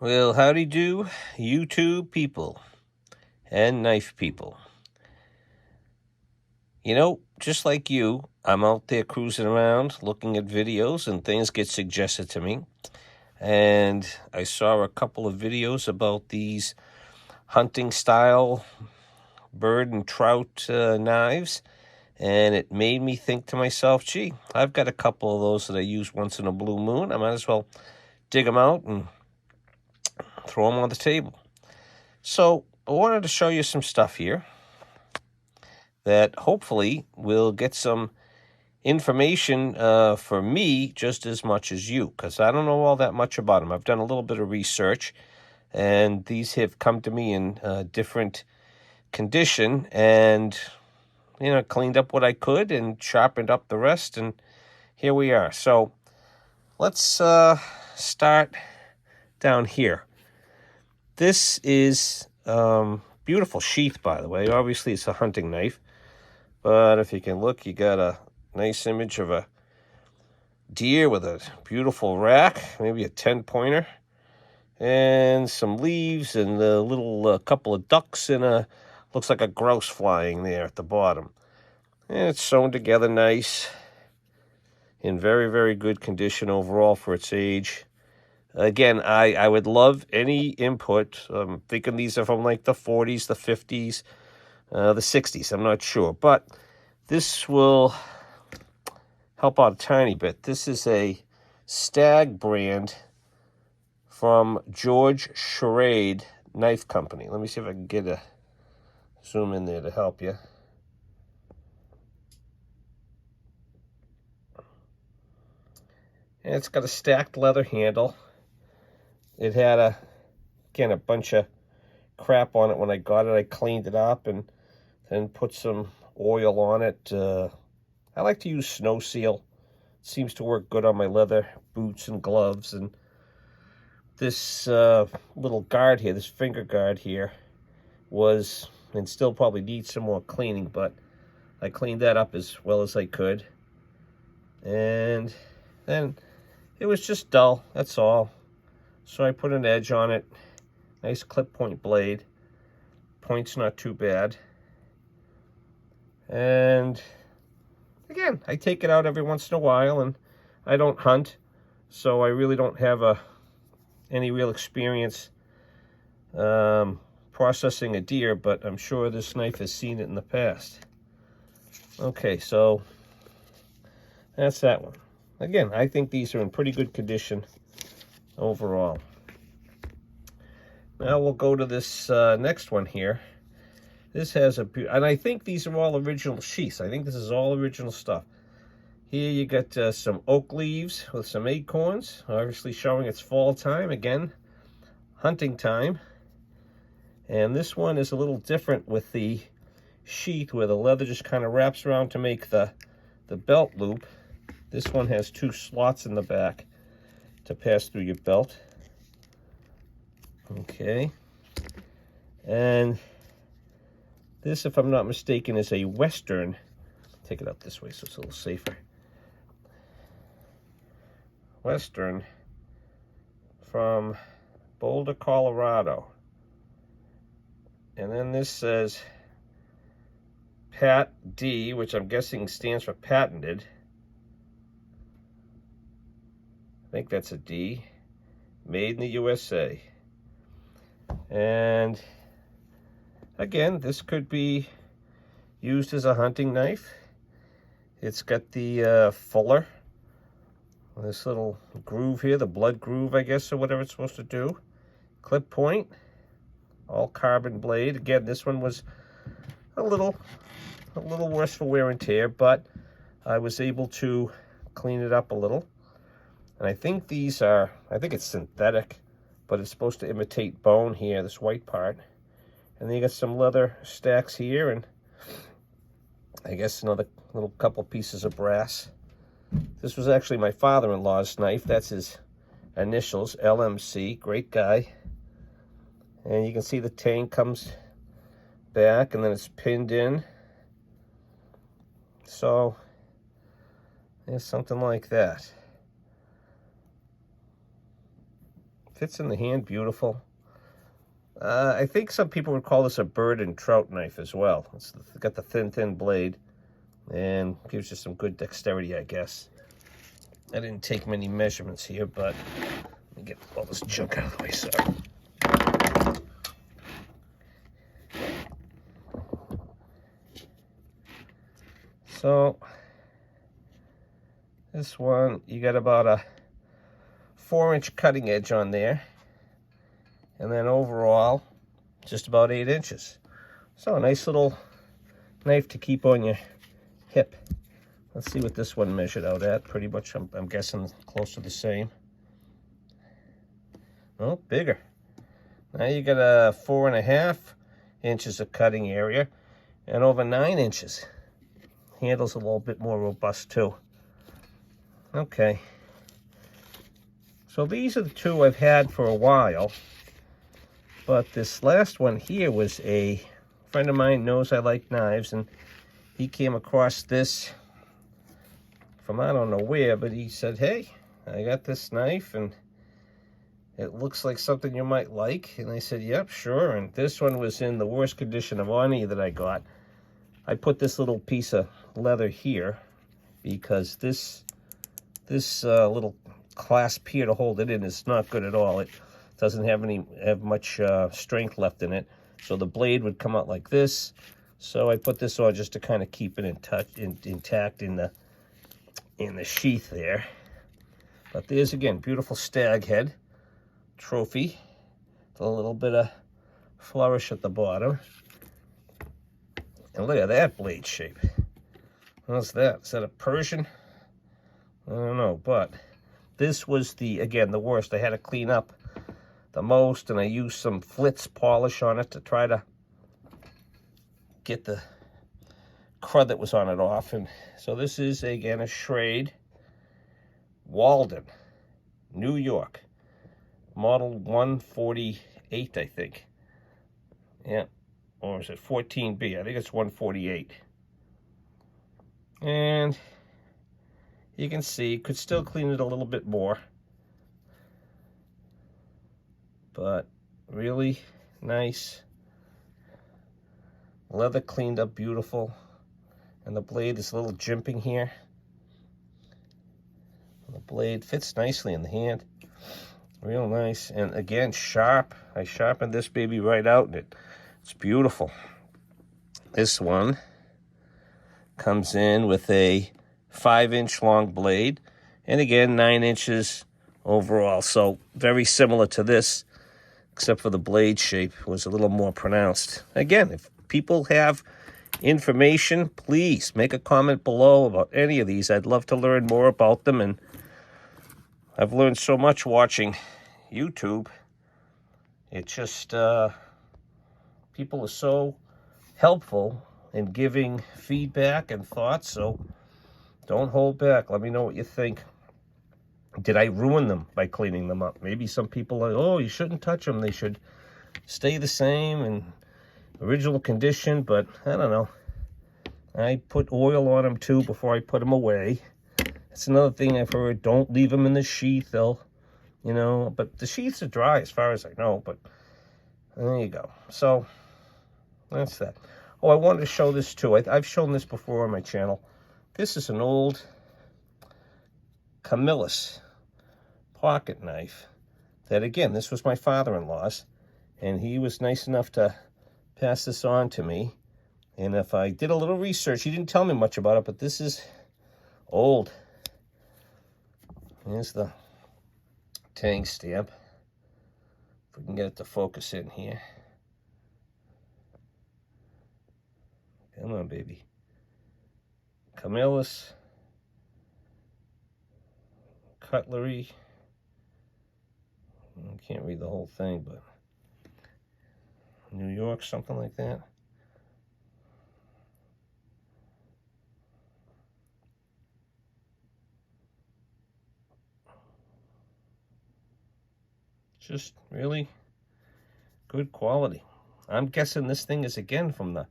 Well, howdy do, YouTube people and knife people. You know, just like you, I'm out there cruising around looking at videos and things get suggested to me. And I saw a couple of videos about these hunting style bird and trout knives. And it made me think to myself, gee, I've got a couple of those that I use once in a blue moon. I might as well dig them out and throw them on the table. So I wanted to show you some stuff here that hopefully will get some information for me just as much as you, because I don't know all that much about them. I've done a little bit of research, and these have come to me in different condition, and cleaned up what I could and sharpened up the rest, and here we are. So let's start down here. This is beautiful sheath, by the way. Obviously, it's a hunting knife, but if you can look, you got a nice image of a deer with a beautiful rack, maybe a 10-pointer, and some leaves and a little couple of ducks and looks like a grouse flying there at the bottom. And it's sewn together nice, in very, very good condition overall for its age. Again, I would love any input. I'm thinking these are from like the 40s, the 50s, the 60s. I'm not sure, but this will help out a tiny bit. This is a Stag brand from George Schrade Knife Company. Let me see if I can get a zoom in there to help you. And it's got a stacked leather handle. It had a bunch of crap on it when I got it. I cleaned it up and then put some oil on it. I like to use Snow Seal. It seems to work good on my leather boots and gloves. And this little guard here, this finger guard here, was, and still probably needs some more cleaning, but I cleaned that up as well as I could. And then it was just dull, that's all. So I put an edge on it. Nice clip point blade. Point's not too bad. And again, I take it out every once in a while, and I don't hunt, so I really don't have any real experience processing a deer, but I'm sure this knife has seen it in the past. Okay, so that's that one. Again, I think these are in pretty good condition overall. Now we'll go to this next one here. This has and I think these are all original sheaths. I think this is all original stuff. Here you got some oak leaves with some acorns, obviously showing it's fall time, again, hunting time. And this one is a little different with the sheath where the leather just kind of wraps around to make the belt loop. This one has two slots in the back to pass through your belt. Okay. And this, if I'm not mistaken, is a Western. Take it out this way so it's a little safer. Western from Boulder, Colorado. And then this says Pat D, which I'm guessing stands for patented. I think that's a D. Made in the USA. And again, this could be used as a hunting knife. It's got the fuller, this little groove here, the blood groove, I guess, or whatever it's supposed to do. Clip point, all carbon blade. Again, this one was a little worse for wear and tear, but I was able to clean it up a little. And I think these are, I think it's synthetic, but it's supposed to imitate bone here, this white part. And then you got some leather stacks here, and I guess another little couple pieces of brass. This was actually my father-in-law's knife. That's his initials, LMC. Great guy. And you can see the tang comes back, and then it's pinned in. So, there's something like that. fits in the hand beautiful. I think some people would call this a bird and trout knife as well. It's got the thin blade and gives you some good dexterity, I guess. I didn't take many measurements here, but let me get all this junk out of the way, sorry. So, this one, you got about a 4-inch cutting edge on there. And then overall, just about 8 inches. So a nice little knife to keep on your hip. Let's see what this one measured out at. Pretty much, I'm guessing close to the same. Oh, bigger. Now you got a 4.5 inches of cutting area and over 9 inches. Handle's a little bit more robust too. Okay. So these are the two I've had for a while. But this last one here was a friend of mine knows I like knives, and he came across this from I don't know where, but he said, hey, I got this knife and it looks like something you might like. And I said, yep, sure. And this one was in the worst condition of any that I got. I put this little piece of leather here because this little clasp here to hold it in is not good at all. It doesn't have much strength left in it, so the blade would come out like this. So I put this on just to kind of keep it intact in the sheath there. But there's again beautiful stag head trophy, with a little bit of flourish at the bottom. And look at that blade shape. What's that? Is that a Persian? I don't know, but this was again the worst. I had to clean up the most, and I used some Flitz polish on it to try to get the crud that was on it off. And so this is again a Schrade Walden, New York, model 148, I think. Yeah, or is it 14B? I think it's 148. And you can see, could still clean it a little bit more. But really nice. Leather cleaned up beautiful. And the blade is a little jimping here. The blade fits nicely in the hand. Real nice. And again, sharp. I sharpened this baby right out, and it's beautiful. This one comes in with a 5-inch long blade. And again, 9 inches overall. So very similar to this, except for the blade shape was a little more pronounced. Again, if people have information, please make a comment below about any of these. I'd love to learn more about them, and I've learned so much watching YouTube. It just, people are so helpful in giving feedback and thoughts, so don't hold back. Let me know what you think. Did I ruin them by cleaning them up? Maybe some people are, oh, you shouldn't touch them. They should stay the same and original condition, but I don't know. I put oil on them too before I put them away. That's another thing I've heard. Don't leave them in the sheath. They'll, but the sheaths are dry as far as I know, but there you go. So that's that. Oh, I wanted to show this too. I've shown this before on my channel. This is an old Camillus pocket knife that, again, this was my father-in-law's, and he was nice enough to pass this on to me. And if I did a little research, he didn't tell me much about it, but this is old. Here's the tang stamp. If we can get it to focus in here. Come on, baby. Camillus cutlery. I can't read the whole thing, but New York, something like that. Just really good quality. I'm guessing this thing is again from the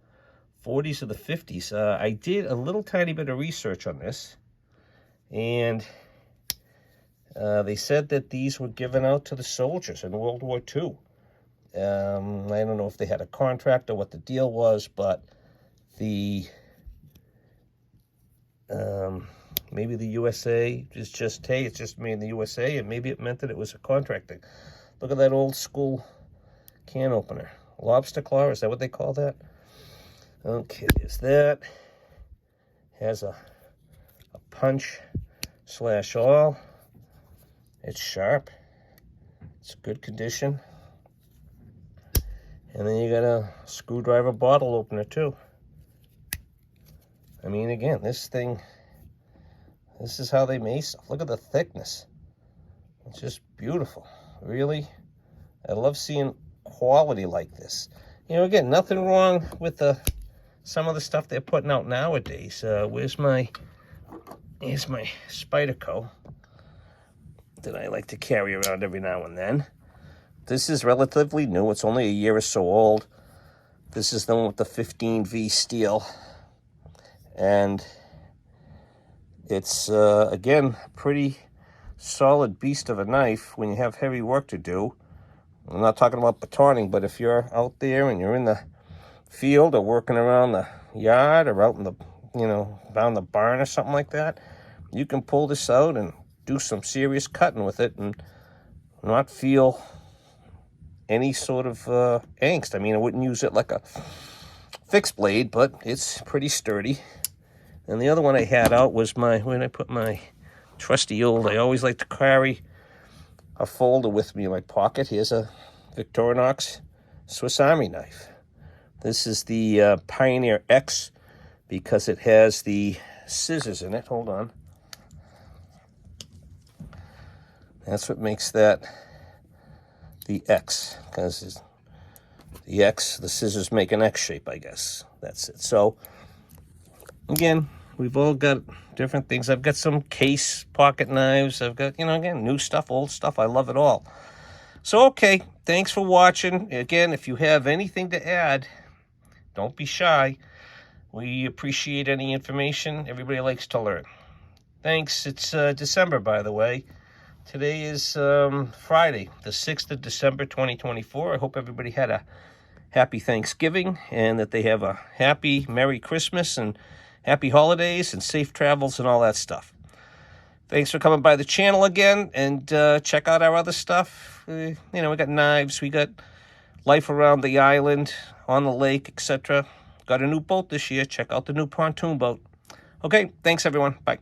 40s or the 50s. I did a little tiny bit of research on this, and They said that these were given out to the soldiers in World War II. I don't know if they had a contract or what the deal was, but the maybe the USA is just, hey, it's just made in the USA, and maybe it meant that it was a contract thing. Look at that old school can opener. Lobster claw, is that what they call that? Okay, there's that. Has a punch / awl. It's sharp. It's good condition. And then you got a screwdriver bottle opener too. I mean, again, this thing, this is how they make stuff. Look at the thickness. It's just beautiful. Really, I love seeing quality like this. You know, again, nothing wrong with some of the stuff they're putting out nowadays. Here's my Spyderco that I like to carry around every now and then. This is relatively new. It's only a year or so old. This is the one with the 15V steel. And it's, again, a pretty solid beast of a knife when you have heavy work to do. I'm not talking about batoning, but if you're out there and you're in the field or working around the yard or out in the, you know, down the barn or something like that, you can pull this out and do some serious cutting with it and not feel any sort of angst. I mean, I wouldn't use it like a fixed blade, but it's pretty sturdy. And the other one I had out was when I put my trusty old, I always like to carry a folder with me in my pocket. Here's a Victorinox Swiss Army knife. This is the Pioneer X because it has the scissors in it. Hold on. That's what makes that the X, because the X, the scissors make an X shape, I guess. That's it. So, again, we've all got different things. I've got some case pocket knives. I've got, you know, again, new stuff, old stuff. I love it all. So, okay, thanks for watching. Again, if you have anything to add, don't be shy. We appreciate any information. Everybody likes to learn. Thanks. It's December, by the way. Today is Friday, the 6th of December, 2024. I hope everybody had a happy Thanksgiving and that they have a happy, Merry Christmas and happy holidays and safe travels and all that stuff. Thanks for coming by the channel again, and check out our other stuff. You know, we got knives, we got life around the island, on the lake, etc. Got a new boat this year. Check out the new pontoon boat. Okay, thanks everyone. Bye.